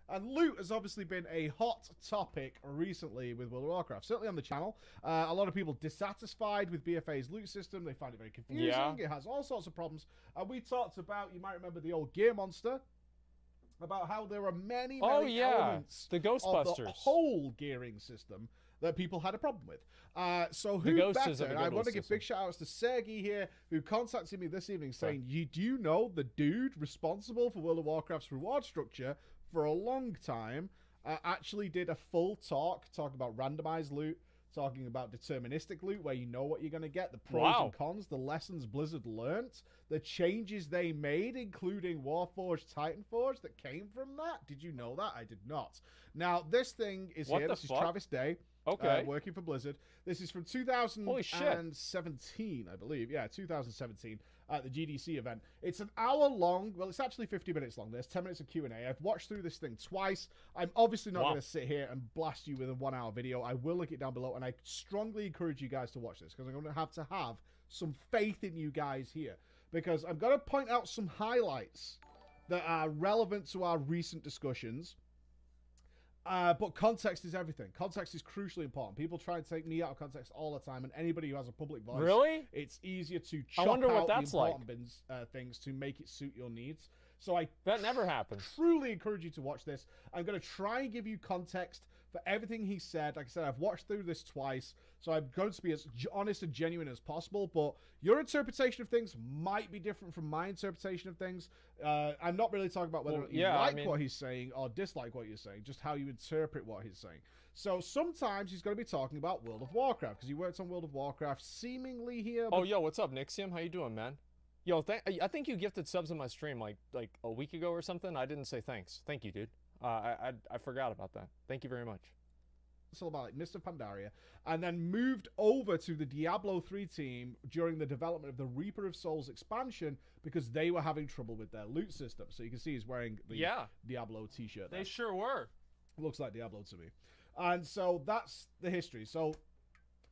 And loot has obviously been a hot topic recently with World of Warcraft, certainly on the channel. A lot of people dissatisfied with BFA's loot system. They find it very confusing. Yeah. It has all sorts of problems. And we talked about, you might remember the old Gear Monster, about how there are many elements the Ghostbusters. of the whole gearing system that people had a problem with. So who better? I want to give big shout outs to Sergey here, who contacted me this evening saying, do you know the dude responsible for World of Warcraft's reward structure for a long time actually did a full talking about randomized loot, talking about deterministic loot, where you know what you're going to get, the pros and cons, the lessons Blizzard learnt, the changes they made, including Warforged, Titanforge, that came from that. Did you know that? I did not. Now, this thing is here. This is Travis Day. Working for Blizzard. This is from 2017, I believe. Yeah, 2017 at the GDC event. It's an hour long. Well, it's actually 50 minutes long. There's 10 minutes of Q&A. I've watched through this thing twice. I'm obviously not going to sit here and blast you with a 1 hour video. I will link it down below, and I strongly encourage you guys to watch this because I'm going to have some faith in you guys here, because I'm going to point out some highlights that are relevant to our recent discussions. But context is everything. Context is crucially important. People try and take me out of context all the time, and anybody who has a public voice, it's easier to chop out the important things to make it suit your needs. So that never happens. Truly encourage you to watch this. I'm going to try and give you context for everything he said. Like I said, I've watched through this twice, so I'm going to be as honest and genuine as possible, but your interpretation of things might be different from my interpretation of things. I'm not really talking about whether you like what he's saying or dislike what you're saying, just how you interpret what he's saying. So sometimes he's going to be talking about World of Warcraft, because he worked on World of Warcraft seemingly here. Oh, yo, what's up, Nixium? How you doing, man? Yo, I think you gifted subs on my stream like a week ago or something. I didn't say thanks. Thank you, dude. I forgot about that. Thank you very much. It's all about like Mr. Pandaria, and then moved over to the Diablo 3 team during the development of the Reaper of Souls expansion because they were having trouble with their loot system. So you can see he's wearing the Diablo t-shirt. They sure were. Looks like Diablo to me. And so that's the history. So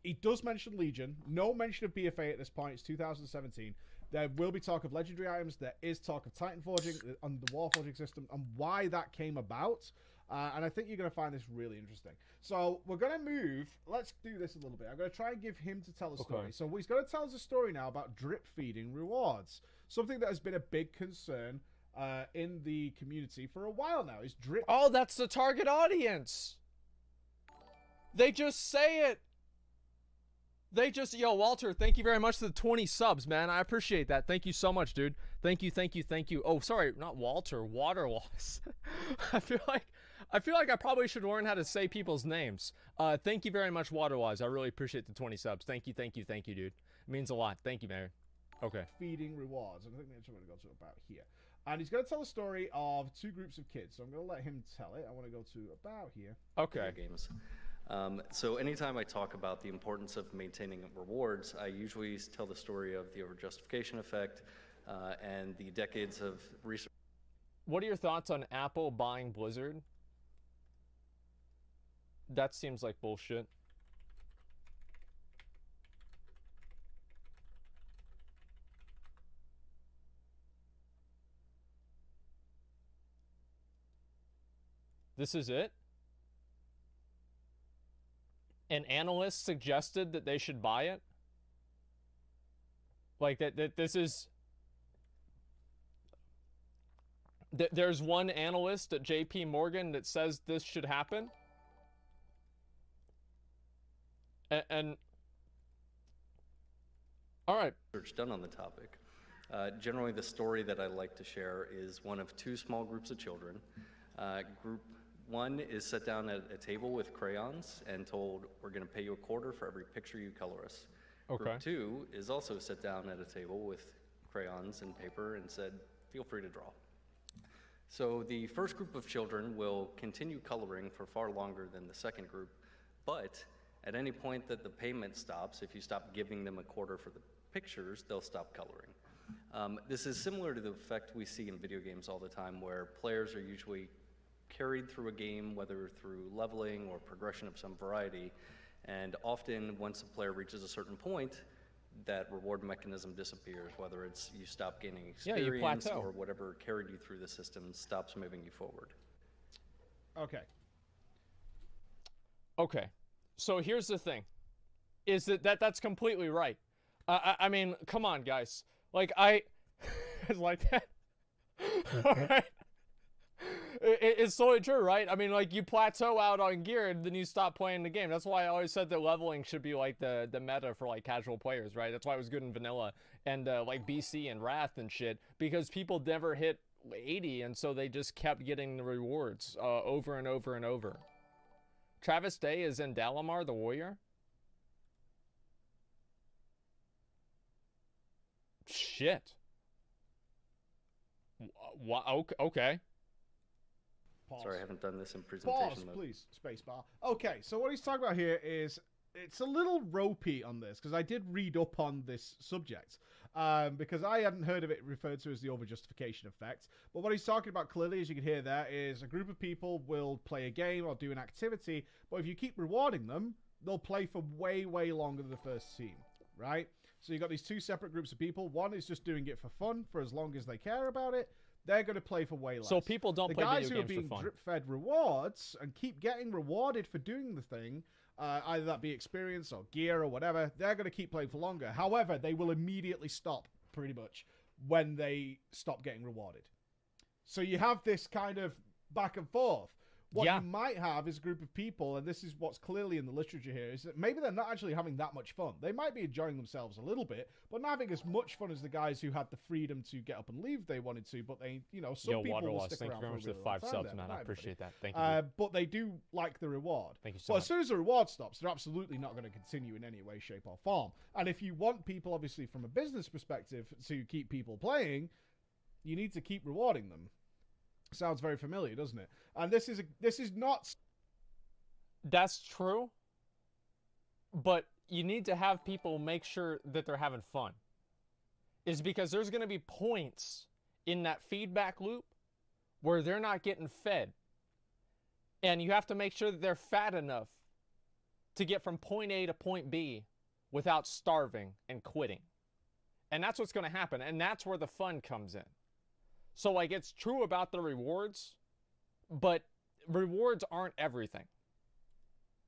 he does mention Legion. No mention of BFA at this point. It's 2017. There will be talk of legendary items. There is talk of Titan forging on the Warforging system and why that came about. And I think you're going to find this really interesting. So we're going to move. Let's do this a little bit. I'm going to try and give him to tell a story. So he's going to tell us a story now about drip feeding rewards. Something that has been a big concern in the community for a while now is drip. Oh, that's the target audience. They just say it. Yo, Walter, thank you very much for the 20 subs, man. I appreciate that. Thank you so much, dude. Thank you. Oh, sorry, not Walter, Waterwass. I feel like I probably should learn how to say people's names. Thank you very much, Waterwise. I really appreciate the 20 subs. Thank you, dude. It means a lot. Thank you, man. Okay. Feeding rewards. And I think that's what I'm going to go to about here. And he's going to tell a story of two groups of kids. So I'm going to let him tell it. I want to go to about here. Okay. Games. So anytime I talk about the importance of maintaining rewards, I usually tell the story of the overjustification effect and the decades of research. What are your thoughts on Apple buying Blizzard? That seems like bullshit. This is it? An analyst suggested that they should buy it? Like that this is... There's one analyst at JP Morgan that says this should happen? And all right. Research done on the topic. Generally, the story that I like to share is one of two small groups of children. Group one is set down at a table with crayons and told, we're going to pay you $0.25 for every picture you color us. Okay. Group two is also set down at a table with crayons and paper and said, feel free to draw. So the first group of children will continue coloring for far longer than the second group, but at any point that the payment stops, if you stop giving them $0.25 for the pictures, they'll stop coloring. This is similar to the effect we see in video games all the time, where players are usually carried through a game, whether through leveling or progression of some variety, and often once a player reaches a certain point, that reward mechanism disappears, whether it's you stop gaining experience or whatever carried you through the system stops moving you forward. Okay. Okay. So here's the thing. Is that's completely right. I mean, come on, guys. Like, it's like that. Alright. It's totally true, right? I mean, like, you plateau out on gear and then you stop playing the game. That's why I always said that leveling should be like the meta for like casual players, right? That's why it was good in vanilla and like BC and Wrath and shit, because people never hit 80, and so they just kept getting the rewards over and over and over. Travis Day is in Dalamar the Warrior. Shit. Okay. Pause. Sorry, I haven't done this in presentation Pause, mode. please. Spacebar. Okay, so what he's talking about here is it's a little ropey on this, because I did read up on this subject, because I hadn't heard of it referred to as the overjustification effect. But what he's talking about clearly, as you can hear there, is a group of people will play a game or do an activity, but if you keep rewarding them, they'll play for way, way longer than the first team, right? So you've got these two separate groups of people. One is just doing it for fun, for as long as they care about it. They're going to play for way less. So people don't play video games for fun. The guys who are being drip-fed rewards and keep getting rewarded for doing the thing, either that be experience or gear or whatever, they're going to keep playing for longer. However, they will immediately stop, pretty much, when they stop getting rewarded. So you have this kind of back and forth. What you might have is a group of people, and this is what's clearly in the literature here, is that maybe they're not actually having that much fun. They might be enjoying themselves a little bit, but not having as much fun as the guys who had the freedom to get up and leave if they wanted to, but they, you know, some people will stick around for a really long time. Thank you very much for the 5 subs, man. I appreciate that. Thank you. But they do like the reward. Thank you so much. As soon as the reward stops, they're absolutely not going to continue in any way, shape, or form. And if you want people, obviously, from a business perspective, to keep people playing, you need to keep rewarding them. Sounds very familiar, doesn't it? And this is not... That's true, but you need to have people make sure that they're having fun. Is because there's going to be points in that feedback loop where they're not getting fed. And you have to make sure that they're fat enough to get from point A to point B without starving and quitting. And that's what's going to happen. And that's where the fun comes in. So, like, it's true about the rewards, but rewards aren't everything.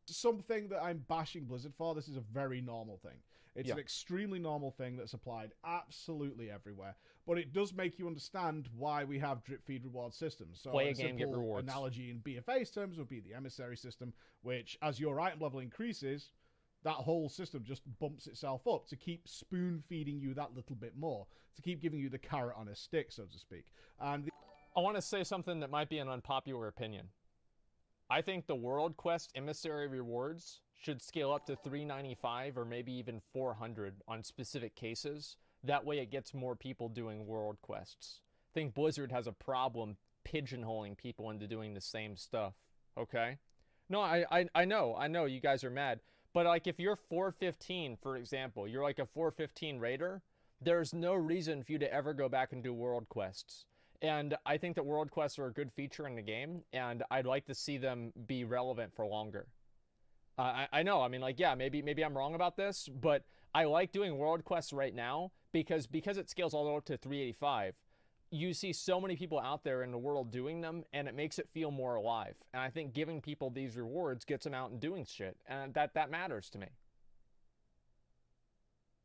Something that I'm bashing Blizzard for, this is a very normal thing. It's an extremely normal thing that's applied absolutely everywhere. But it does make you understand why we have drip feed reward systems. So play a game, get rewards. Analogy in BFA's terms would be the emissary system, which, as your item level increases, that whole system just bumps itself up to keep spoon-feeding you that little bit more, to keep giving you the carrot on a stick, so to speak. And I want to say something that might be an unpopular opinion. I think the World Quest emissary rewards should scale up to 395 or maybe even 400 on specific cases. That way it gets more people doing World Quests. I think Blizzard has a problem pigeonholing people into doing the same stuff, okay? No, I know you guys are mad. But, like, if you're 415, for example, you're like a 415 raider, there's no reason for you to ever go back and do world quests. And I think that world quests are a good feature in the game, and I'd like to see them be relevant for longer. I know, I mean, like, yeah, maybe I'm wrong about this, but I like doing world quests right now because it scales all the way up to 385. You see so many people out there in the world doing them, and it makes it feel more alive. And I think giving people these rewards gets them out and doing shit, and that matters to me.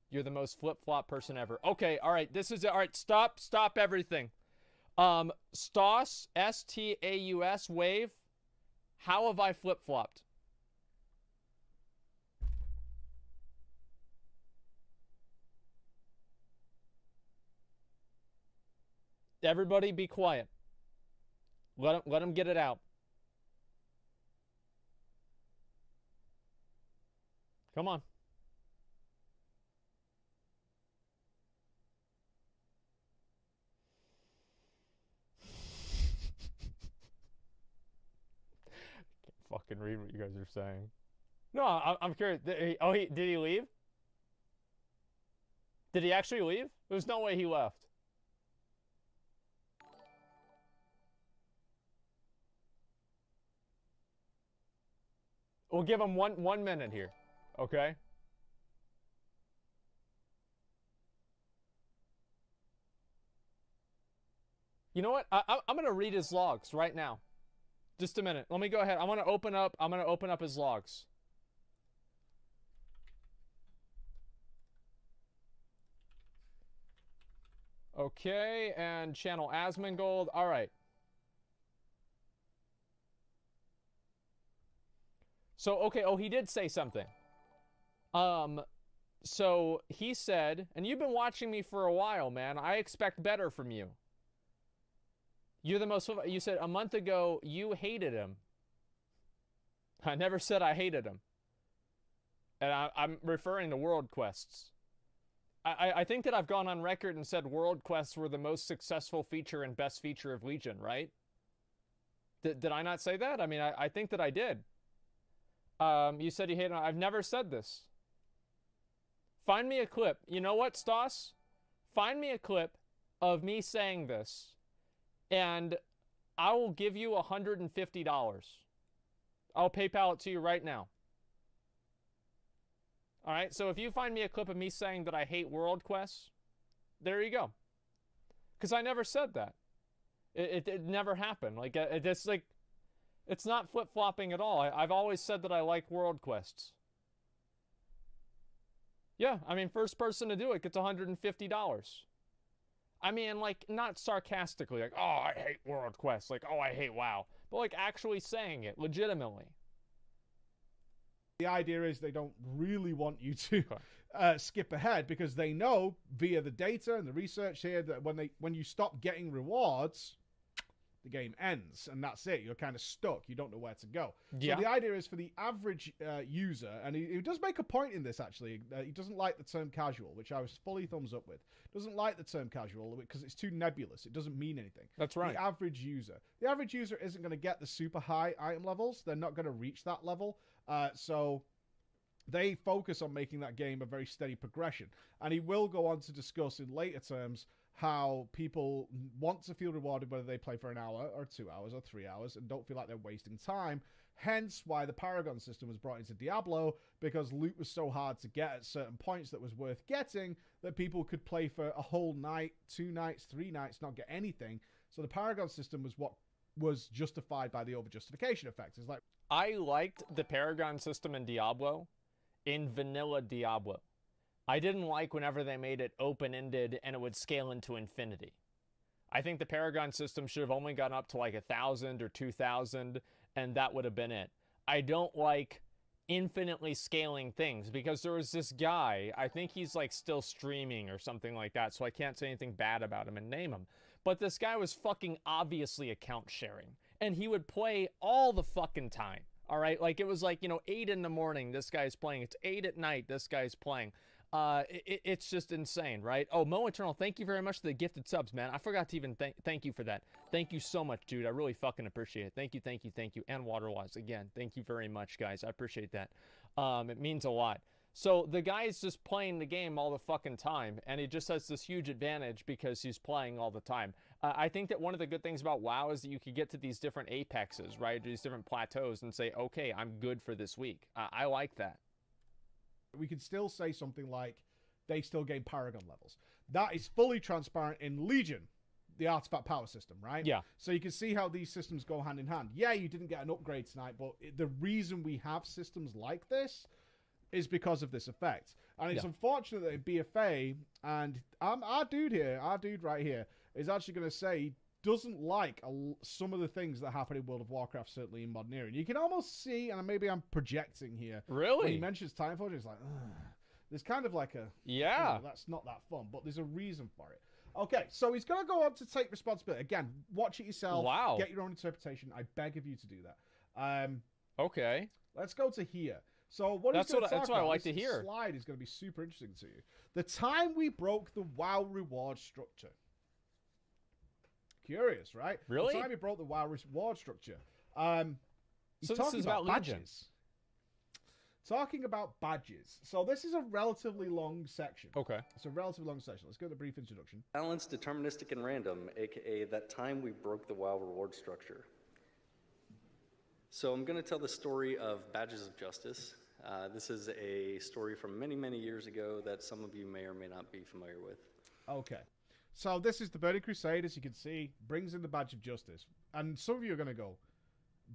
You're the most flip-flop person ever. Okay, all right, this is it. All right, stop everything. Staus, S-T-A-U-S, wave. How have I flip-flopped? Everybody be quiet. Let them get it out. Come on. Can't fucking read what you guys are saying. No, I'm curious. Did he leave? Did he actually leave? There's no way he left. We'll give him one minute here, okay? You know what? I'm going to read his logs right now. Just a minute. Let me go ahead. I'm gonna open up his logs. Okay, and channel Asmongold. All right. So, okay, oh, he did say something. So he said, and you've been watching me for a while, man. I expect better from you. You're the most, you said a month ago you hated him. I never said I hated him. And I'm referring to world quests. I think that I've gone on record and said world quests were the most successful feature and best feature of Legion, right? Did I not say that? I mean, I think that I did. You said you hated him. I've never said this. Find me a clip. You know what, Stas? Find me a clip of me saying this, and I will give you $150. I'll PayPal it to you right now. All right, so if you find me a clip of me saying that I hate world quests, there you go. Because I never said that. It never happened. Like, it's not flip-flopping at all. I've always said that I like world quests. Yeah, I mean, first person to do it gets $150. I mean, like, not sarcastically, like, oh, I hate world quests, like, oh, I hate WoW, but like actually saying it legitimately. The idea is they don't really want you to skip ahead, because they know via the data and the research here that when you stop getting rewards, the game ends, and that's it. You're kind of stuck. You don't know where to go. Yeah. So the idea is for the average user, and he does make a point in this, actually. He doesn't like the term casual, which I was fully thumbs up with. Doesn't like the term casual because it's too nebulous. It doesn't mean anything. That's right. The average user isn't going to get the super high item levels. They're not going to reach that level. So they focus on making that game a very steady progression. And he will go on to discuss in later terms how people want to feel rewarded whether they play for an hour or 2 hours or 3 hours and don't feel like they're wasting time. Hence why the Paragon system was brought into Diablo, because loot was so hard to get at certain points that was worth getting that people could play for a whole night, 2 nights, 3 nights, not get anything. So the Paragon system was what was justified by the over-justification effect. It's like, I liked the Paragon system in Diablo, in vanilla Diablo. I didn't like whenever they made it open-ended and it would scale into infinity. I think the Paragon system should have only gone up to like 1,000 or 2,000, and that would have been it. I don't like infinitely scaling things, because there was this guy, I think he's like still streaming or something like that, so I can't say anything bad about him and name him. But this guy was fucking obviously account sharing, and he would play all the fucking time. All right, like it was like, you know, 8 in the morning, this guy's playing. It's 8 at night, this guy's playing. It's just insane, right? Oh, Mo Eternal, thank you very much for the gifted subs, man. I forgot to even thank you for that. Thank you so much, dude. I really fucking appreciate it. Thank you, thank you, thank you. And Waterwise, again, thank you very much, guys. I appreciate that. It means a lot. So the guy's just playing the game all the fucking time, and he just has this huge advantage because he's playing all the time. I think that one of the good things about WoW is that you could get to these different apexes, right? These different plateaus and say, okay, I'm good for this week. I like that. We could still say something like they still gain Paragon levels. That is fully transparent in Legion, the artifact power system, right? Yeah. So you can see how these systems go hand in hand. Yeah, you didn't get an upgrade tonight, but the reason we have systems like this is because of this effect. And it's unfortunate that in BFA, and our dude right here, is actually going to say he doesn't like some of the things that happen in World of Warcraft, certainly in Modern Era. And you can almost see, and maybe I'm projecting here. Really? When he mentions Time Forge, it's like, ugh. There's kind of like a... Yeah. You know, that's not that fun, but there's a reason for it. Okay, so he's going to go on to take responsibility. Again, watch it yourself. Wow. Get your own interpretation. I beg of you to do that. Okay. Let's go to here. So what that's what I like to hear. Slide is going to be super interesting to you. The time we broke the WoW reward structure. Curious, right? Really? The time we broke the WoW reward structure. So this is about badges. Talking about badges. So this is a relatively long section. Okay. It's a relatively long section. Let's go to the brief introduction. Balanced, deterministic, and random, aka that time we broke the WoW reward structure. So I'm going to tell the story of Badges of Justice. This is a story from many, many years ago that some of you may or may not be familiar with. Okay. So this is the Burning Crusade, as you can see, brings in the Badge of Justice. And some of you are going to go,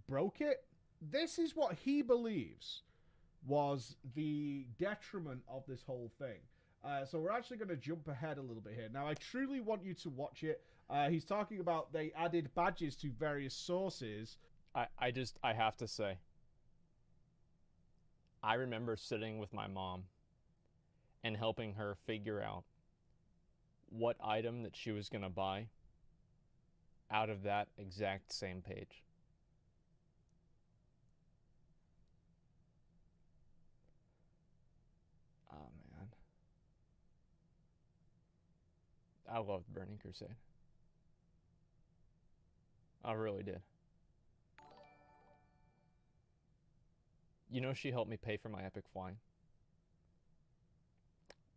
broke it. This is what he believes was the detriment of this whole thing. So we're actually going to jump ahead a little bit here. Now, I truly want you to watch it. He's talking about they added badges to various sources. I have to say, I remember sitting with my mom and helping her figure out what item that she was going to buy out of that exact same page. Oh, man. I loved Burning Crusade. I really did. You know, she helped me pay for my epic flying.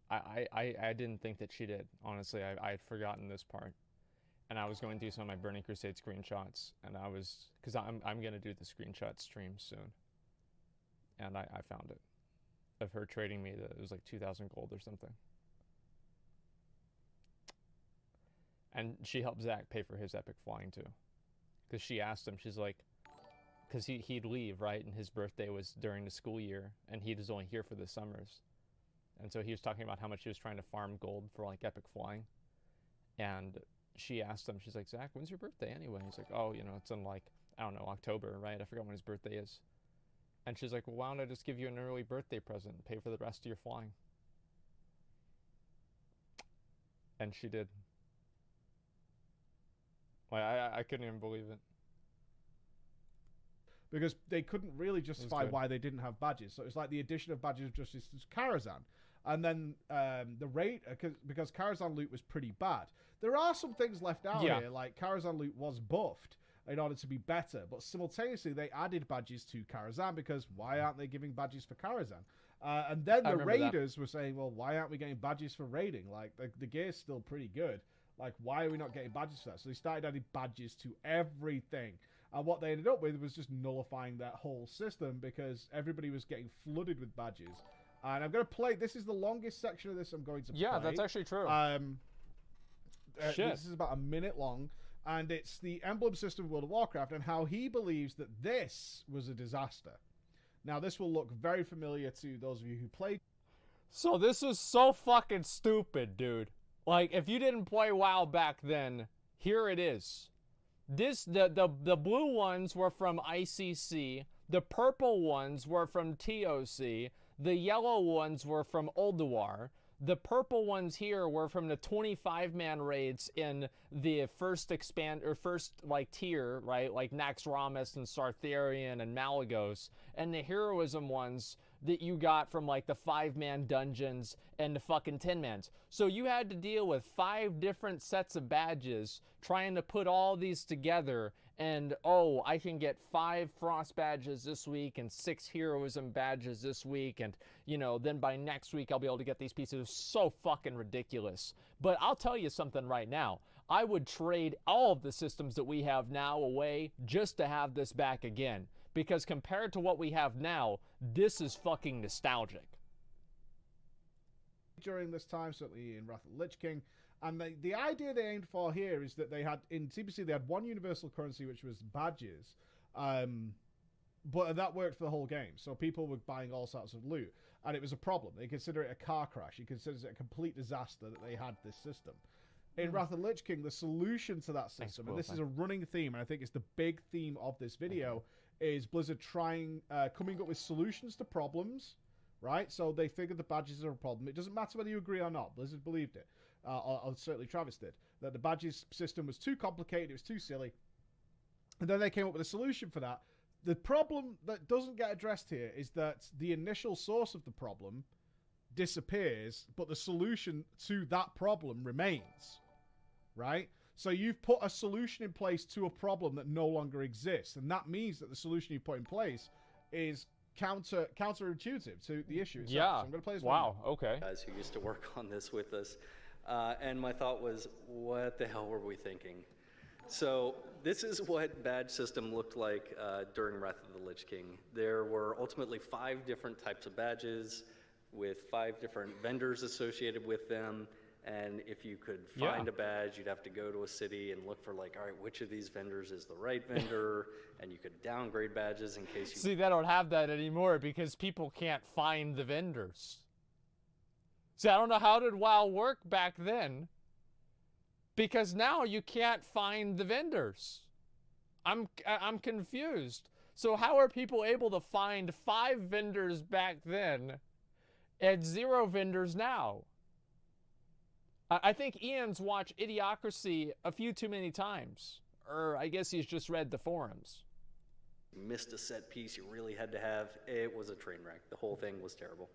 I didn't think that she did. Honestly, I had forgotten this part. And I was going through some of my Burning Crusade screenshots, and I was, because I'm going to do the screenshot stream soon. And I found it. Of her trading me, it was like 2,000 gold or something. And she helped Zach pay for his epic flying too. Because she asked him, she's like, because he'd leave, right? And his birthday was during the school year, and he was only here for the summers. And so he was talking about how much he was trying to farm gold for like epic flying. And she asked him, she's like, Zach, when's your birthday anyway? He's like, oh, you know, it's in like, I don't know, October, right? I forgot when his birthday is. And she's like, well, why don't I just give you an early birthday present and pay for the rest of your flying? And she did. Like, I couldn't even believe it. Because they couldn't really justify why they didn't have badges. So it's like the addition of badges of justice to Karazhan. And then the rate, because Karazhan loot was pretty bad. There are some things left out here, like Karazhan loot was buffed in order to be better. But simultaneously, they added badges to Karazhan because why aren't they giving badges for Karazhan? And then the raiders were saying, well, why aren't we getting badges for raiding? Like, the gear's still pretty good. Like, why are we not getting badges for that? So they started adding badges to everything. And what they ended up with was just nullifying that whole system because everybody was getting flooded with badges. And I'm going to play... This is the longest section of this I'm going to play. Yeah, that's actually true. This is about a minute long. And it's the emblem system of World of Warcraft and how he believes that this was a disaster. Now, this will look very familiar to those of you who played. So this was so fucking stupid, dude. Like, if you didn't play WoW back then, here it is. The blue ones were from ICC, the purple ones were from TOC, the yellow ones were from Ulduar, the purple ones here were from the 25-man raids in the first like tier, right? Like Naxxramas and Sartharion and Malagos, and the heroism ones that you got from like the 5-man dungeons and the fucking 10-mans. So you had to deal with 5 different sets of badges trying to put all these together, and oh, I can get 5 frost badges this week and 6 heroism badges this week, and you know, then by next week I'll be able to get these pieces. So fucking ridiculous. But I'll tell you something right now. I would trade all of the systems that we have now away just to have this back again. Because compared to what we have now, this is fucking nostalgic. During this time, certainly in Wrath of the Lich King, and the idea they aimed for here is that they had, in TBC, they had one universal currency, which was badges, but that worked for the whole game. So people were buying all sorts of loot, and it was a problem. They consider it a car crash. You consider it a complete disaster that they had this system. In Wrath of the Lich King, the solution to that system, and this is a running theme, and I think it's the big theme of this video, is Blizzard coming up with solutions to problems, right? So they figured the badges are a problem. It doesn't matter whether you agree or not. Blizzard believed it. Or certainly Travis did. That the badges system was too complicated, it was too silly. And then they came up with a solution for that. The problem that doesn't get addressed here is that the initial source of the problem disappears, but the solution to that problem remains, right? So you've put a solution in place to a problem that no longer exists, and that means that the solution you put in place is counterintuitive to the issue itself. Yeah. So I'm going to play this Wow. Okay. Guys who used to work on this with us, and my thought was, what the hell were we thinking? So this is what badge system looked like during Wrath of the Lich King. There were ultimately 5 different types of badges with 5 different vendors associated with them. And if you could find a badge, you'd have to go to a city and look for like, all right, which of these vendors is the right vendor? And you could downgrade badges in case you... See, they don't have that anymore because people can't find the vendors. See, I don't know how did WoW work back then, because now you can't find the vendors. I'm confused. So how are people able to find 5 vendors back then and 0 vendors now? I think Ian's watched Idiocracy a few too many times. Or I guess he's just read the forums. You missed a set piece you really had to have. It was a train wreck. The whole thing was terrible.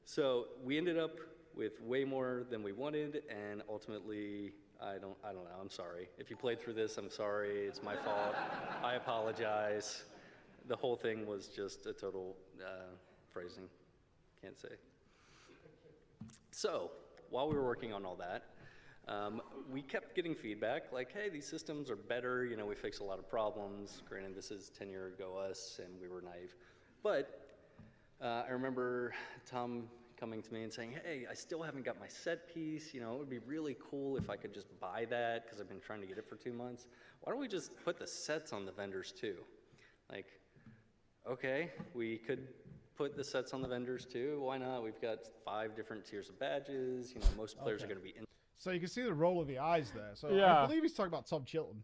So we ended up with way more than we wanted, and ultimately, I don't know, I'm sorry. If you played through this, I'm sorry, it's my fault. I apologize. The whole thing was just a total phrasing, can't say. So, while we were working on all that, we kept getting feedback like, hey, these systems are better, you know, we fixed a lot of problems. Granted, this is 10 years ago us, and we were naive. But I remember Tom coming to me and saying, hey, I still haven't got my set piece, you know, it would be really cool if I could just buy that, because I've been trying to get it for 2 months. Why don't we just put the sets on the vendors too? Like, okay, we could put the sets on the vendors too. Why not? We've got 5 different tiers of badges. You know, most players are going to be in. So you can see the roll of the eyes there. So yeah. I believe he's talking about Tom Chilton,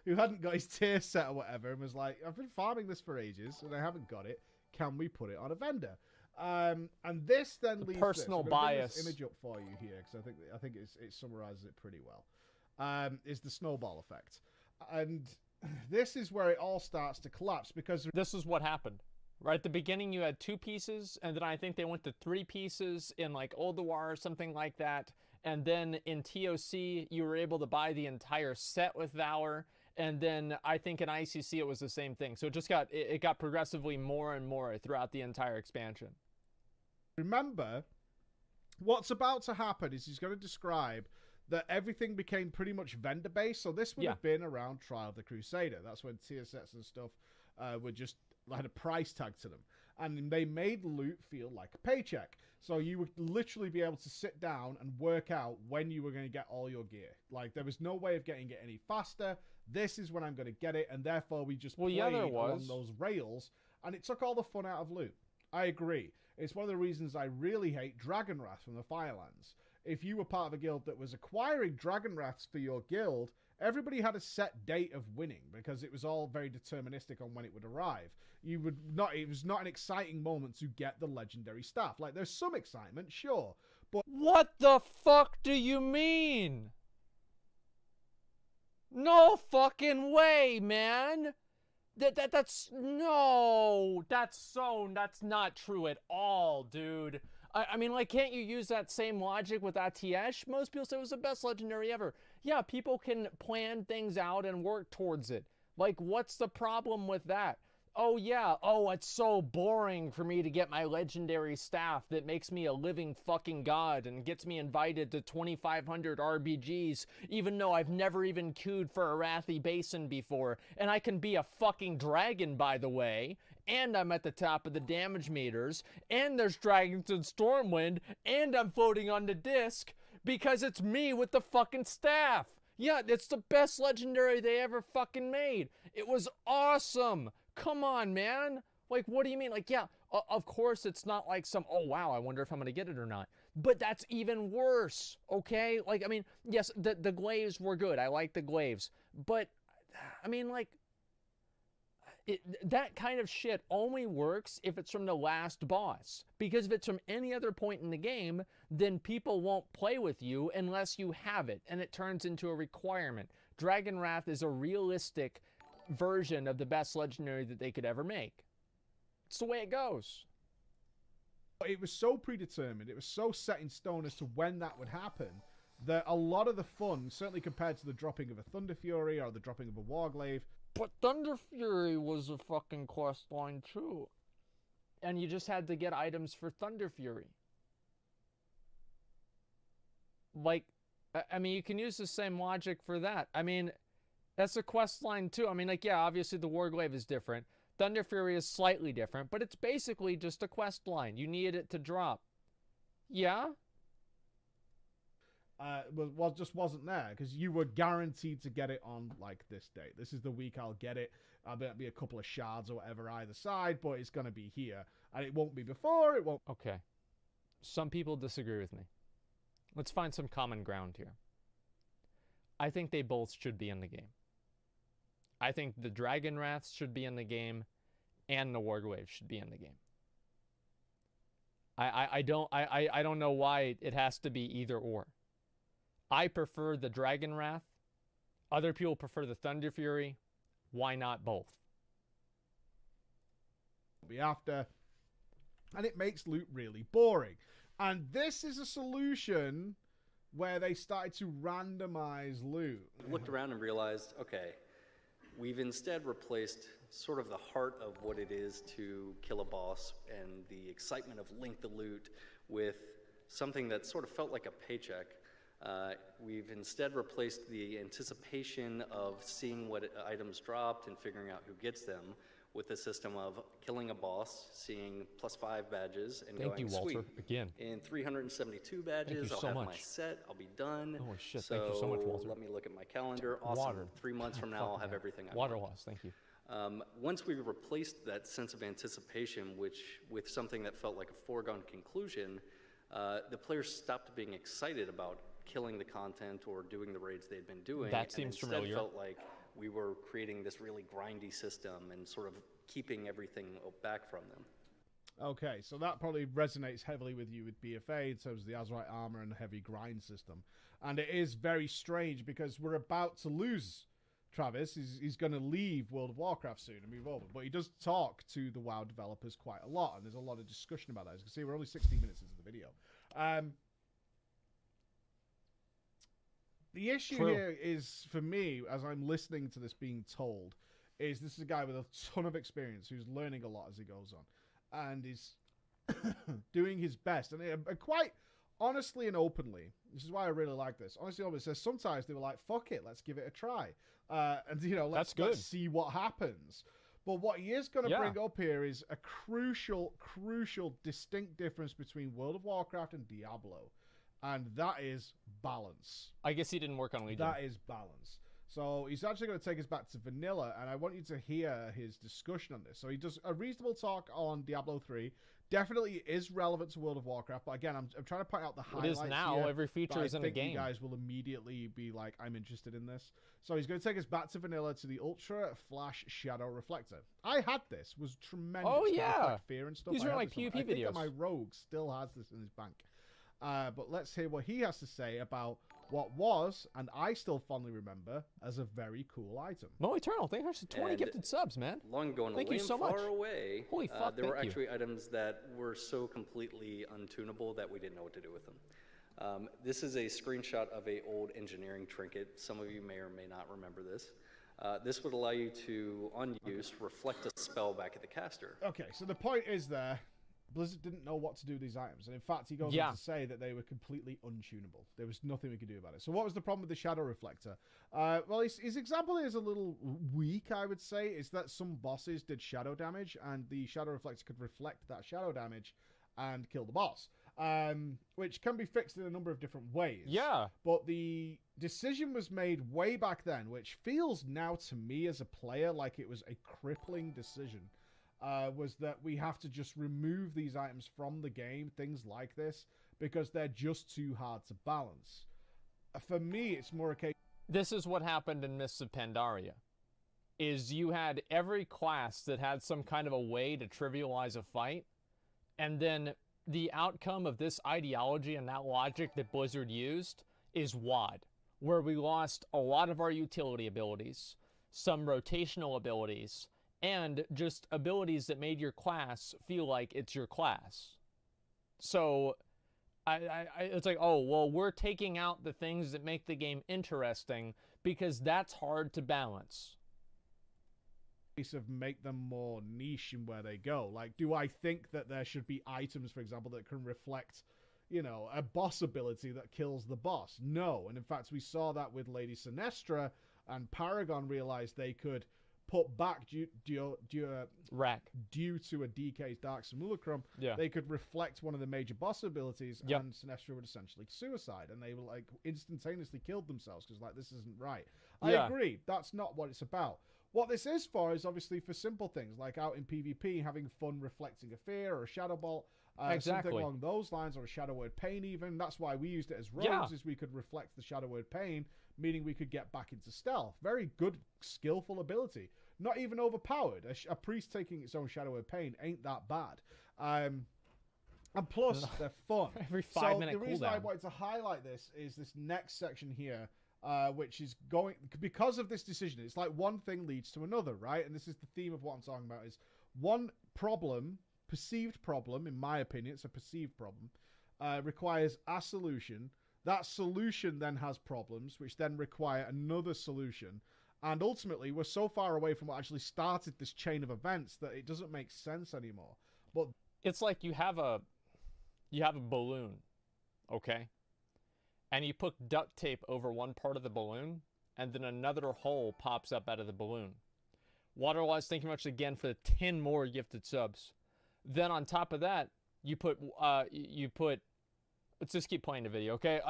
who hadn't got his tier set or whatever, and was like, I've been farming this for ages, and I haven't got it. Can we put it on a vendor? And this then leads personal this. bias. Image up for you here, because I think it summarizes it pretty well. Is the snowball effect, and this is where it all starts to collapse, because this is what happened. Right at the beginning, you had 2 pieces, and then I think they went to 3 pieces in like Old-the-War or something like that. And then in TOC, you were able to buy the entire set with Valor. And then I think in ICC, it was the same thing. So it got progressively more and more throughout the entire expansion. Remember, what's about to happen is he's going to describe that everything became pretty much vendor-based. So this would have been around Trial of the Crusader. That's when tier sets and stuff were just had a price tag to them, and they made loot feel like a paycheck. So you would literally be able to sit down and work out when you were going to get all your gear. Like, there was no way of getting it any faster. This is when I'm going to get it, and therefore we just played along those rails, and it took all the fun out of loot. I agree. It's one of the reasons I really hate Dragonwrath from the Firelands. If you were part of a guild that was acquiring Dragonwraths for your guild, everybody had a set date of winning, because it was all very deterministic on when it would arrive. It was not an exciting moment to get the legendary staff. Like, there's some excitement, sure, but what the fuck do you mean? No fucking way, man. That's not true at all, dude. I mean, like, can't you use that same logic with Atiesh? Most people say it was the best legendary ever. Yeah, people can plan things out and work towards it. Like, what's the problem with that? Oh, yeah. Oh, it's so boring for me to get my legendary staff that makes me a living fucking god and gets me invited to 2,500 RBGs, even though I've never even queued for Arathi Basin before. And I can be a fucking dragon, by the way. And I'm at the top of the damage meters. And there's dragons in Stormwind. And I'm floating on the disc because it's me with the fucking staff. Yeah, it's the best legendary they ever fucking made. It was awesome. Come on, man. Like, what do you mean? Like, yeah, of course it's not like some, oh, wow, I wonder if I'm going to get it or not. But that's even worse, okay? Like, I mean, yes, the glaives were good. I like the glaives. But, I mean, like, that kind of shit only works if it's from the last boss. Because if it's from any other point in the game, then people won't play with you unless you have it. And it turns into a requirement. Dragonwrath is a realistic version of the best legendary that they could ever make. It's the way it goes. It was so predetermined, it was so set in stone as to when that would happen, that a lot of the fun, certainly compared to the dropping of a Thunder Fury or the dropping of a Warglaive. But Thunder Fury was a fucking quest line too. And you just had to get items for Thunder Fury. Like, I mean, you can use the same logic for that. I mean, that's a quest line too. I mean, like, yeah, obviously the Warglaive is different. Thunder Fury is slightly different, but it's basically just a quest line. You needed it to drop. Yeah. Well, just wasn't there because you were guaranteed to get it on like this date. This is the week I'll get it. I'll be a couple of shards or whatever either side, but it's gonna be here, and it won't be before. It won't. Okay. Some people disagree with me. Let's find some common ground here. I think they both should be in the game. I think the Dragon Wraths should be in the game, and the Wargrave should be in the game. I don't know why it has to be either or. I prefer the Dragon Wrath. Other people prefer the Thunder Fury. Why not both? Be after, and it makes loot really boring. And this is a solution where they started to randomize loot. I looked around and realized, okay, we've instead replaced sort of the heart of what it is to kill a boss and the excitement of link the loot with something that sort of felt like a paycheck. We've instead replaced the anticipation of seeing what items dropped and figuring out who gets them with the system of killing a boss, seeing +5 badges, and Thank going, you, Walter, sweet. Again. In 372 badges, I'll so have much. my set, I'll be done. Oh, shit, So thank you so much, Walter. let me look at my calendar. Awesome. Water. 3 months from now, I'll have everything I Water want. loss, thank you. Once we replaced that sense of anticipation with something that felt like a foregone conclusion, the players stopped being excited about killing the content or doing the raids they'd been doing. That seems instead familiar. felt like we were creating this really grindy system and sort of keeping everything back from them. Okay, so that probably resonates heavily with you with BFA in terms of the Azerite armor and the heavy grind system. And it is very strange because we're about to lose Travis. He's going to leave World of Warcraft soon and move over. But he does talk to the WoW developers quite a lot, and there's a lot of discussion about that. As you can see, we're only 16 minutes into the video. The issue here is, for me, as I'm listening to this being told, is this is a guy with a ton of experience who's learning a lot as he goes on. And is doing his best. And quite honestly and openly, this is why I really like this. Honestly and openly, says sometimes they were like, fuck it, let's give it a try. And, you know, let's see what happens. But what he is going to bring up here is a crucial, distinct difference between World of Warcraft and Diablo. And that is balance. I guess he didn't work on Legion. That is balance. So he's actually going to take us back to vanilla, and I want you to hear his discussion on this. So he does a reasonable talk on Diablo 3. Definitely is relevant to World of Warcraft, but again, I'm trying to point out the highlights. It is now. Here, every feature is in the game. You guys will immediately be like, I'm interested in this. So he's going to take us back to vanilla to the Ultra Flash Shadow Reflector. I had this. Was tremendous. Oh, yeah. Fear and stuff. These are like PvP videos. I think that my rogue still has this in his bank. But let's hear what he has to say about what was, and I still fondly remember, as a very cool item. Mo Eternal, thank you for 20 gifted subs, man. Long ago, thank you so much. Far away, Holy fuck, there were actually items that were so completely untunable that we didn't know what to do with them. This is a screenshot of an old engineering trinket. Some of you may or may not remember this. This would allow you to, on use, reflect a spell back at the caster. Okay, so the point is there, Blizzard didn't know what to do with these items. And in fact, he goes on to say that they were completely untunable. There was nothing we could do about it. So what was the problem with the Shadow Reflector? Well, his example is a little weak, I would say. Is that some bosses did shadow damage, and the Shadow Reflector could reflect that shadow damage and kill the boss. Which can be fixed in a number of different ways. Yeah. But the decision was made way back then, which feels now to me as a player like it was a crippling decision. Was that we have to just remove these items from the game, things like this, because they're just too hard to balance. For me, it's more a case... This is what happened in Mists of Pandaria, is you had every class that had some kind of a way to trivialize a fight, and then the outcome of this ideology and that logic that Blizzard used is WoD, where we lost a lot of our utility abilities, some rotational abilities, and just abilities that made your class feel like it's your class. So, it's like, oh, well, we're taking out the things that make the game interesting because that's hard to balance. Of make them more niche in where they go. Like, do I think that there should be items, for example, that can reflect, you know, a boss ability that kills the boss? No. And in fact, we saw that with Lady Sinestra, and Paragon realized they could put back due Rack. due to a DK's Dark Simulacrum, Yeah. they could reflect one of the major boss abilities, Yep. and Sinestro would essentially suicide, and they were like instantaneously killed themselves because like this isn't right. I Yeah. agree. That's not what it's about. What this is for is obviously for simple things like out in PvP, having fun reflecting a fear or a shadow bolt. Exactly. Something along those lines, or a shadow word pain even. That's why we used it as rogues, Yeah. is we could reflect the shadow word pain, meaning we could get back into stealth. Very good, skillful ability. Not even overpowered. A priest taking its own shadow word pain ain't that bad. And plus, they're fun. Every 5 minute the reason I cooldown. wanted to highlight this is this next section here, which is going because of this decision. It's like one thing leads to another, right? And this is the theme of what I'm talking about. Is one problem, perceived problem, in my opinion, it's a perceived problem, requires a solution. That solution then has problems, which then require another solution. And ultimately, we're so far away from what actually started this chain of events that it doesn't make sense anymore. But It's like you have a balloon, okay? And you put duct tape over one part of the balloon, and then another hole pops up out of the balloon. Waterwise, thank you much again for the 10 more gifted subs. Then on top of that, you put let's just keep playing the video, okay?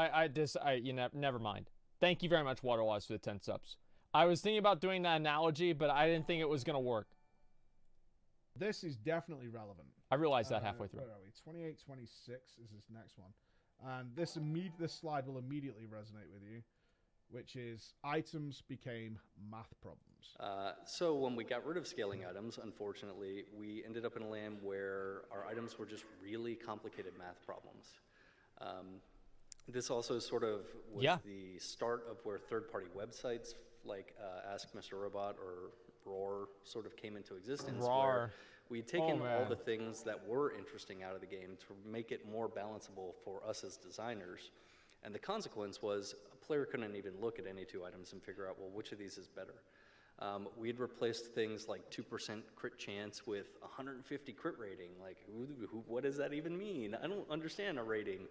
Never mind. Thank you very much, Waterwise, for the 10 subs. I was thinking about doing that analogy, but I didn't think it was gonna work. this is definitely relevant. I realized that halfway through. Where are we? 2826 is this next one. And this slide will immediately resonate with you, which is items became math problems. So when we got rid of scaling items, unfortunately, we ended up in a land where our items were just really complicated math problems. This also sort of was the start of where third-party websites like Ask Mr. Robot or Roar sort of came into existence. Where we'd taken all the things that were interesting out of the game to make it more balanceable for us as designers. And the consequence was a player couldn't even look at any two items and figure out, well, which of these is better. We'd replaced things like 2% crit chance with 150 crit rating. Like, what does that even mean? I don't understand a rating.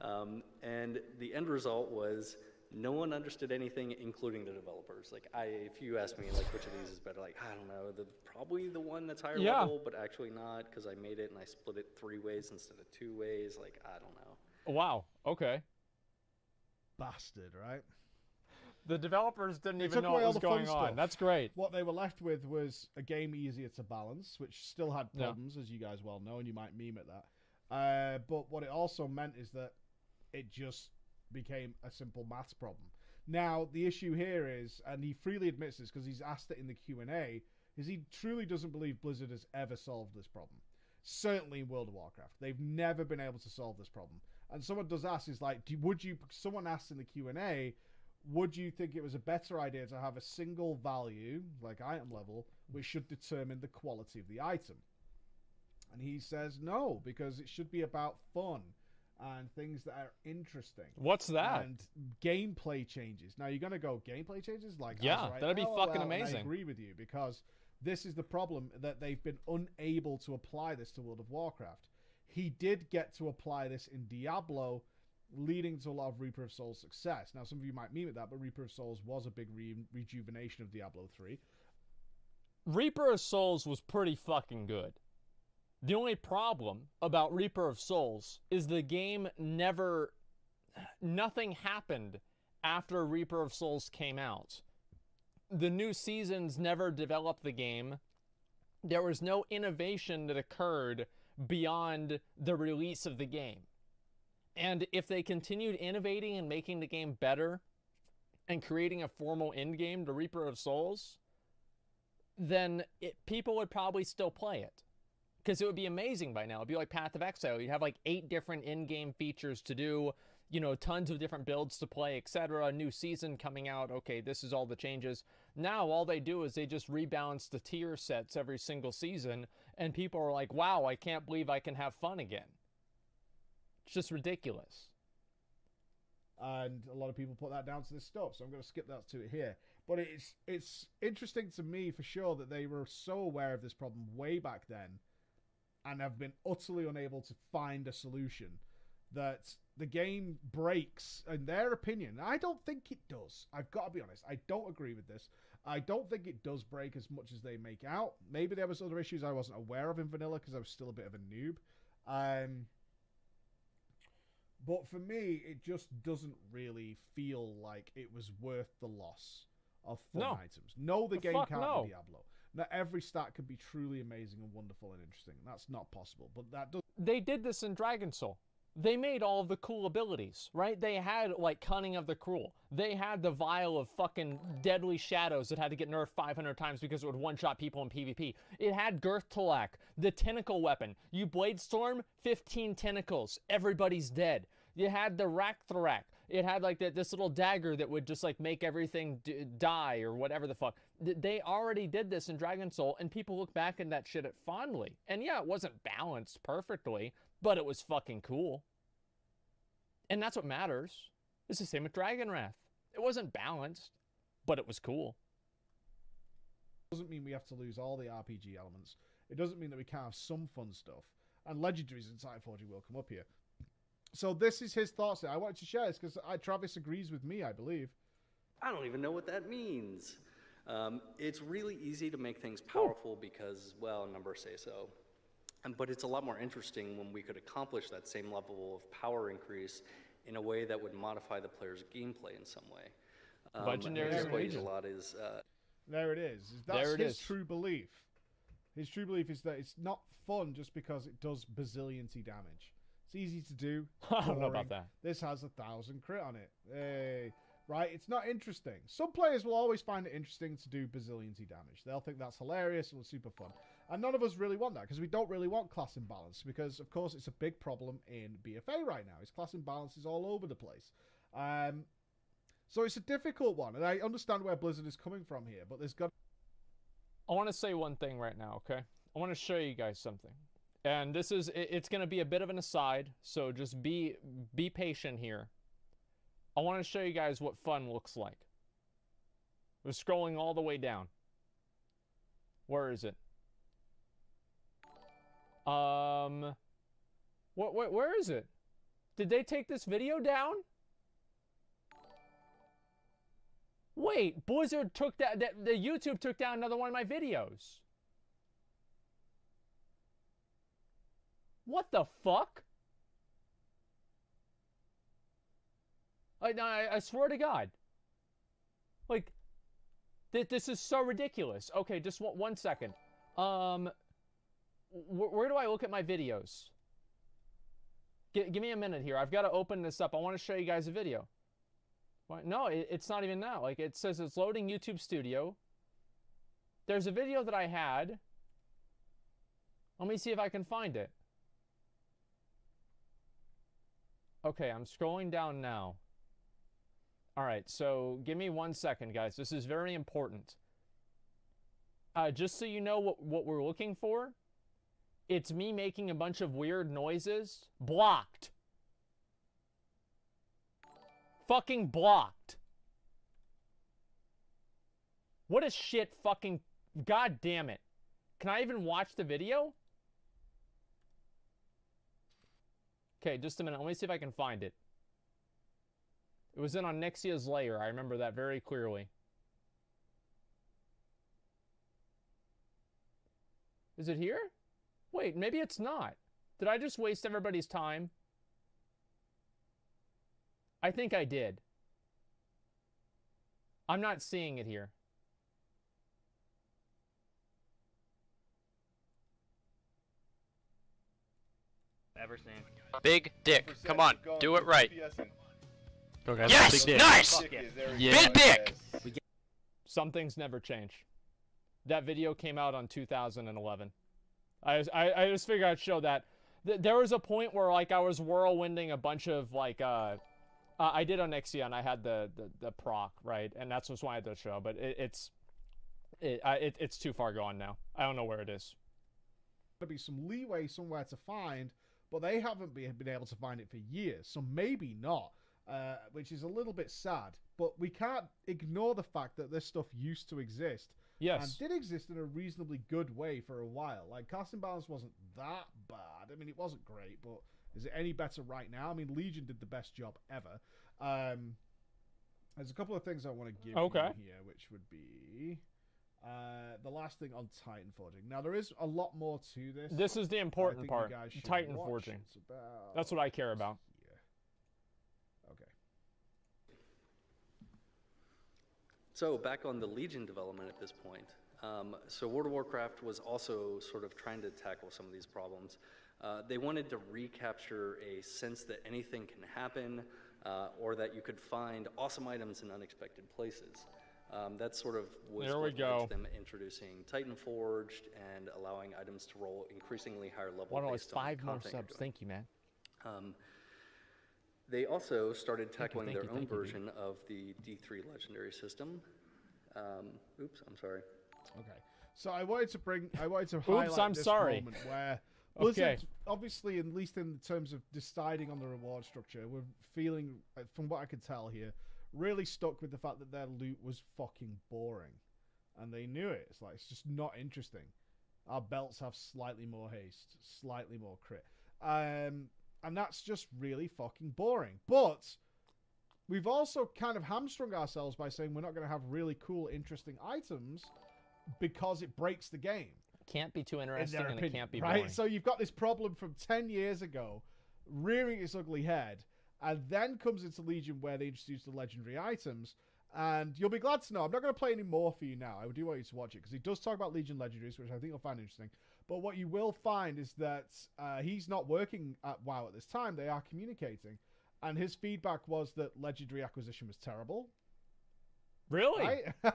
And the end result was no one understood anything, including the developers. Like, if you ask me, like, which of these is better, like, I don't know, probably the one that's higher level, but actually not, because I made it and I split it 3 ways instead of 2 ways. Like, I don't know. Wow. Okay. Bastard, right? The developers didn't even know what was going on. That's great. What they were left with was a game easier to balance, which still had problems, as you guys well know, and you might meme at that. But what it also meant is that it just became a simple maths problem. Now, the issue here is, and he freely admits this because he's asked it in the Q&A, is he truly doesn't believe Blizzard has ever solved this problem. Certainly in World of Warcraft. They've never been able to solve this problem. And someone does ask, is like, someone asked in the Q&A, would you think it was a better idea to have a single value, like item level, which should determine the quality of the item? And he says no, because it should be about fun and things that are interesting. What's that? And gameplay changes. Now, you're going to go, gameplay changes? Like, that'd be fucking amazing. I agree with you, because this is the problem, that they've been unable to apply this to World of Warcraft. He did get to apply this in Diablo, leading to a lot of Reaper of Souls success. Now, some of you might meme at that, but Reaper of Souls was a big rejuvenation of Diablo 3. Reaper of Souls was pretty fucking good. The only problem about Reaper of Souls is the game nothing happened after Reaper of Souls came out. The new seasons never developed the game. There was no innovation that occurred beyond the release of the game. And if they continued innovating and making the game better and creating a formal end game to Reaper of Souls, then people would probably still play it. Because it would be amazing by now. It'd be like Path of Exile. You'd have like 8 different in-game features to do, tons of different builds to play, etc. A new season coming out. Okay, this is all the changes. Now, all they do is they just rebalance the tier sets every single season, and people are like, wow, I can't believe I can have fun again. It's just ridiculous. And a lot of people put that down to this stuff, so I'm going to skip that to it here. But it's interesting to me for sure that they were so aware of this problem way back then, and have been utterly unable to find a solution, that the game breaks, in their opinion. I don't think it does. I've got to be honest. I don't agree with this. I don't think it does break as much as they make out. Maybe there was other issues I wasn't aware of in vanilla because I was still a bit of a noob. But for me, it just doesn't really feel like it was worth the loss of fun items. No, the game can't be Diablo. Not every stat can be truly amazing and wonderful and interesting. That's not possible. But that does. They did this in Dragon Soul. They made all of the cool abilities, right? They had, like, Cunning of the Cruel. They had the Vial of fucking Deadly Shadows that had to get nerfed 500 times because it would one-shot people in PvP. It had Girth Talak, the tentacle weapon. You Blade Storm, 15 tentacles. Everybody's dead. You had the Raktharak. It had, like, this little dagger that would just, like, make everything die or whatever the fuck. They already did this in Dragon Soul, and people look back at that shit fondly. And yeah, it wasn't balanced perfectly, but it was fucking cool. And that's what matters. It's the same with Dragon Wrath. It wasn't balanced, but it was cool. It doesn't mean we have to lose all the RPG elements. It doesn't mean that we can't have some fun stuff. And Legendaries in Titanforge will come up here. So this is his thoughts. I wanted to share this because Travis agrees with me, I believe. I don't even know what that means. It's really easy to make things powerful because, well, numbers say so. But it's a lot more interesting when we could accomplish that same level of power increase in a way that would modify the player's gameplay in some way. Legendary a lot is. There it is. That's his true belief. His true belief is that it's not fun just because it does bazillion-ty damage. It's easy to do. I don't know about that. This has 1,000 crit on it. Hey. Right? It's not interesting. Some players will always find it interesting to do bazillion-ty damage. They'll think that's hilarious and super fun. And none of us really want that because we don't really want class imbalance because, of course, it's a big problem in BFA right now. Is class imbalance is all over the place. So it's a difficult one. And I understand where Blizzard is coming from here, but there's got... I want to say one thing right now, okay? I want to show you guys something. And this is, it's going to be a bit of an aside, so just be patient here. I want to show you guys what fun looks like. We're scrolling all the way down. Where is it? Where is it? Did they take this video down? Wait, Blizzard took that, the YouTube took down another one of my videos. What the fuck? I swear to God. Like, this is so ridiculous. Okay, just one second. Where do I look at my videos? Give me a minute here. I've got to open this up. I want to show you guys a video. What? No, it's not even now. Like, it says it's loading YouTube Studio. There's a video that I had. Let me see if I can find it. Okay, I'm scrolling down now. All right, so give me 1 second, guys. This is very important. Just so you know what we're looking for, it's me making a bunch of weird noises. Blocked. Fucking blocked. What a shit fucking... God damn it. Can I even watch the video? Okay, just a minute. Let me see if I can find it. It was in on Nixia's Lair. I remember that very clearly. Is it here? Wait, maybe it's not. Did I just waste everybody's time? I think I did. I'm not seeing it here. Ever seen? Big dick. Come on, do it right. Okay, yes! Nice! Yeah. Big dick! Some things never change. That video came out on 2011. I just figured I'd show that. There was a point where, like, I was whirlwinding a bunch of, like, I did on Nixia and I had the proc, right? And that's just why I had to show, but it's too far gone now. I don't know where it is. There'll be some leeway somewhere to find, but they haven't been able to find it for years, so maybe not. Which is a little bit sad, but we can't ignore the fact that this stuff used to exist. Yes. And did exist in a reasonably good way for a while. Like, class imbalance wasn't that bad. I mean, it wasn't great, but is it any better right now? I mean, Legion did the best job ever. There's a couple of things I want to give Okay. you here, which would be the last thing on Titan forging. Now, there is a lot more to this. This is the important part. You guys should Titan watch. forging. It's about That's what I care about. here. Okay. So back on the Legion development at this point. So World of Warcraft was also sort of trying to tackle some of these problems. They wanted to recapture a sense that anything can happen, or that you could find awesome items in unexpected places. That sort of was There we what go. led to them introducing Titan Forged and allowing items to roll increasingly higher level What based on 5 more content you're subs? doing. Thank you, man. They also started tackling thank their you, own thank you, dude. version of the D3 legendary system. Oops, I'm sorry. Okay. So I wanted to highlight I'm this sorry. moment where Okay. Blizzard, obviously, at least in terms of deciding on the reward structure, we're feeling, from what I can tell here, really stuck with the fact that their loot was fucking boring. And they knew it. It's like, it's just not interesting. Our belts have slightly more haste, slightly more crit. And that's just really fucking boring. But we've also kind of hamstrung ourselves by saying we're not going to have really cool, interesting items because it breaks the game. Can't be too In interesting their and opinion, it can't be right? boring. So you've got this problem from 10 years ago, rearing its ugly head, and then comes into Legion where they introduce the legendary items. And you'll be glad to know, I'm not going to play any more for you now. I do want you to watch it, because he does talk about Legion legendaries, which I think you'll find interesting. But what you will find is that he's not working at WoW at this time. They are communicating. And his feedback was that legendary acquisition was terrible. Really? Right?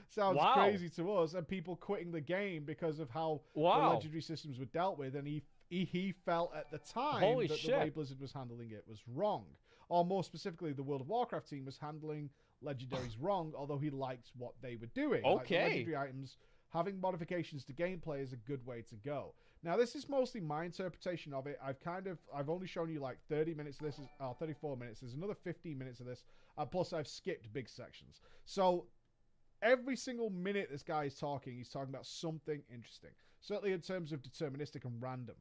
Sounds Wow. crazy to us, and people quitting the game because of how the Wow. legendary systems were dealt with, and he felt at the time Holy that shit. the way Blizzard was handling it was wrong. Or more specifically, the World of Warcraft team was handling legendaries wrong, although he liked what they were doing. Like, the Okay. legendary items, having modifications to gameplay is a good way to go. Now, this is mostly my interpretation of it. I've only shown you like 30 minutes of this, 34 minutes. There's another 15 minutes of this. Plus, I've skipped big sections. So, every single minute this guy is talking, he's talking about something interesting. Certainly in terms of deterministic and random.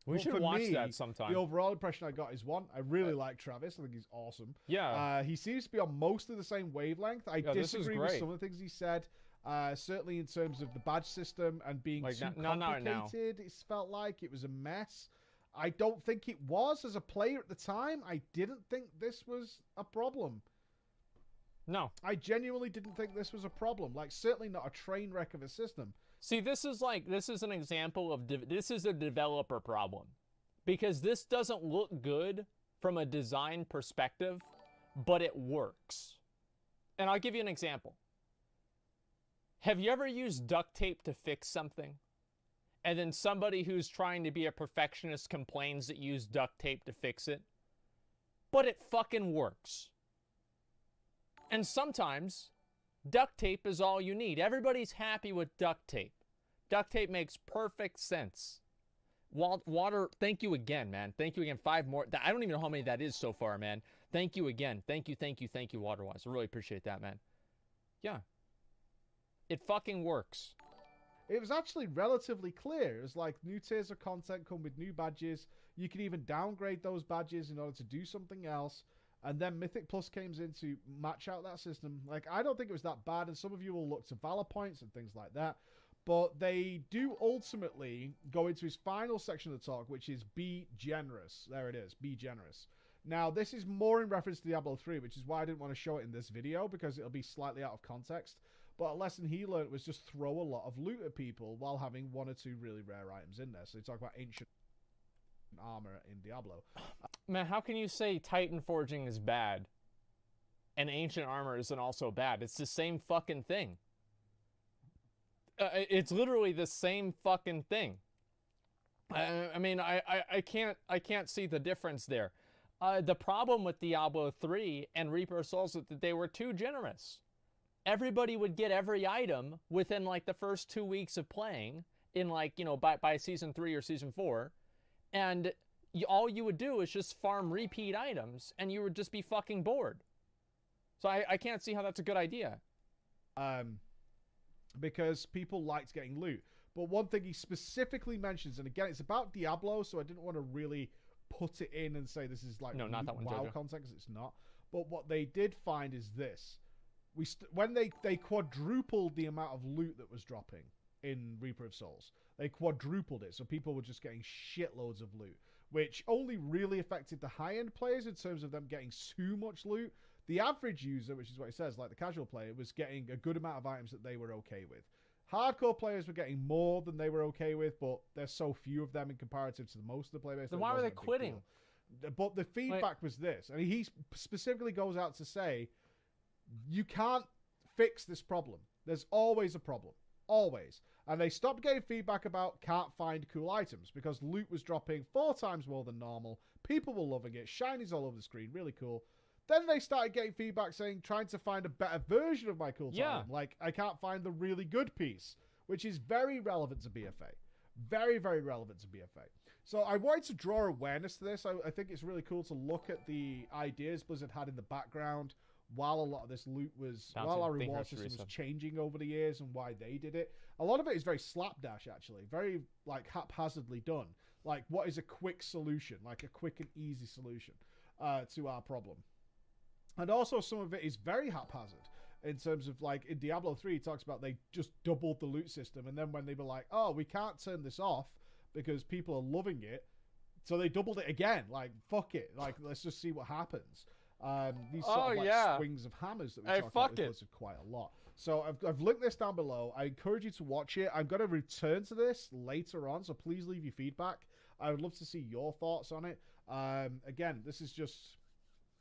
We But should for watch me, that sometime. The overall impression I got is one, I really like Travis. I think he's awesome. Yeah. He seems to be on most of the same wavelength. I Yeah, this is disagree with great. some of the things he said. Certainly in terms of the badge system and being Like, too not now. complicated. It felt like it was a mess. I don't think it was. As a player at the time, I didn't think this was a problem. No. I genuinely didn't think this was a problem. Like, certainly not a train wreck of a system. See, this is an example of, this is a developer problem. Because this doesn't look good from a design perspective, but it works. And I'll give you an example. Have you ever used duct tape to fix something? And then somebody who's trying to be a perfectionist complains that you used duct tape to fix it? But it fucking works. And sometimes, duct tape is all you need. Everybody's happy with duct tape. Duct tape makes perfect sense. Water, thank you again, man. Thank you again. 5 more. I don't even know how many that is so far, man. Thank you again. Thank you, Waterwise. I really appreciate that, man. Yeah. It fucking works. It was actually relatively clear. It was like new tiers of content come with new badges. You can even downgrade those badges in order to do something else. And then Mythic Plus came in to match out that system. Like, I don't think it was that bad. And some of you will look to Valor points and things like that. But they do ultimately go into his final section of the talk, which is be generous. There it is. Be generous. Now, this is more in reference to Diablo 3, which is why I didn't want to show it in this video, because it'll be slightly out of context. But a lesson he learned was just throw a lot of loot at people while having 1 or 2 really rare items in there. So they talk about ancient armor in Diablo. Man, how can you say Titan forging is bad and ancient armor isn't also bad? It's the same fucking thing. It's literally the same fucking thing. I mean, I can't see the difference there. The problem with Diablo 3 and Reaper of Souls is that they were too generous. Everybody would get every item within like the first 2 weeks of playing in like, you know, by season 3 or season 4. And all you would do is just farm repeat items and you would just be fucking bored. So I can't see how that's a good idea. Because people liked getting loot. But one thing he specifically mentions, and again, it's about Diablo, so I didn't want to really put it in and say this is like No, not that one, WoW Jojo. content, because it's not. But what they did find is this. When they quadrupled the amount of loot that was dropping in Reaper of Souls. They quadrupled it, so people were just getting shitloads of loot, which only really affected the high-end players in terms of them getting too much loot. The average user, which is what it says, like the casual player, was getting a good amount of items that they were okay with. Hardcore players were getting more than they were okay with, but there's so few of them in comparative to most of the player base. Then why were they quitting? But the feedback was this, and he specifically goes out to say, you can't fix this problem. There's always a problem. Always. And they stopped getting feedback about can't find cool items because loot was dropping 4 times more than normal. People were loving it. Shinies all over the screen. Really cool. Then they started getting feedback saying trying to find a better version of my cool item. Like, I can't find the really good piece, which is very relevant to BFA. Very, very relevant to BFA. So I wanted to draw awareness to this. I think it's really cool to look at the ideas Blizzard had in the background while a lot of this loot was, while our reward system was changing over the years and why they did it. A lot of it is very slapdash, actually. Very, like, haphazardly done. Like, what is a quick solution? Like, a quick and easy solution to our problem. And also, some of it is very haphazard. In terms of, like, in Diablo 3, it talks about they just doubled the loot system. And then when they were like, oh, we can't turn this off because people are loving it. So they doubled it again. Like, fuck it. Like, let's just see what happens. These sort of like swings of hammers that we talk about with Blizzard quite a lot. So I've linked this down below. I encourage you to watch it. I'm going to return to this later on, so please leave your feedback. I would love to see your thoughts on it. Again, this is just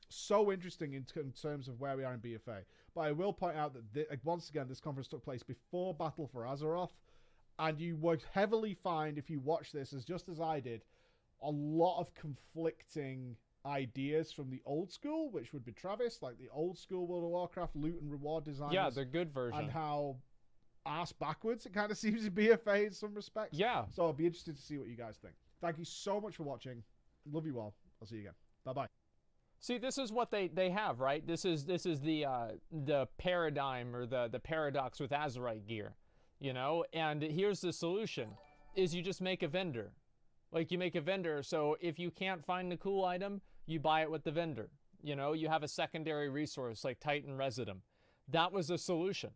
so interesting in terms of where we are in BFA. But I will point out that once again, this conference took place before Battle for Azeroth, and you would heavily find, if you watch this, just as I did, a lot of conflicting ideas from the old school, which would be Travis, like the old school World of Warcraft loot and reward designers. Yeah, the good version. And how ass backwards it kind of seems to be BFA in some respects. Yeah. So I'll be interested to see what you guys think. Thank you so much for watching. Love you all. I'll see you again. Bye-bye. See, this is what they have, right? This is the paradigm or the paradox with Azerite gear, you know? And here's the solution, is you just make a vendor. Like, you make a vendor, so if you can't find the cool item, you buy it with the vendor. You know, you have a secondary resource like Titan Residum. That was a solution.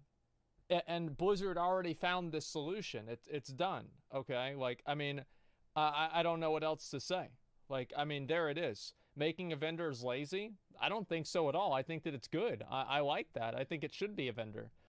And Blizzard already found this solution. It's done, okay? Like, I mean, I don't know what else to say. Like, I mean, there it is. Making a vendor is lazy? I don't think so at all. I think that it's good. I like that. I think it should be a vendor.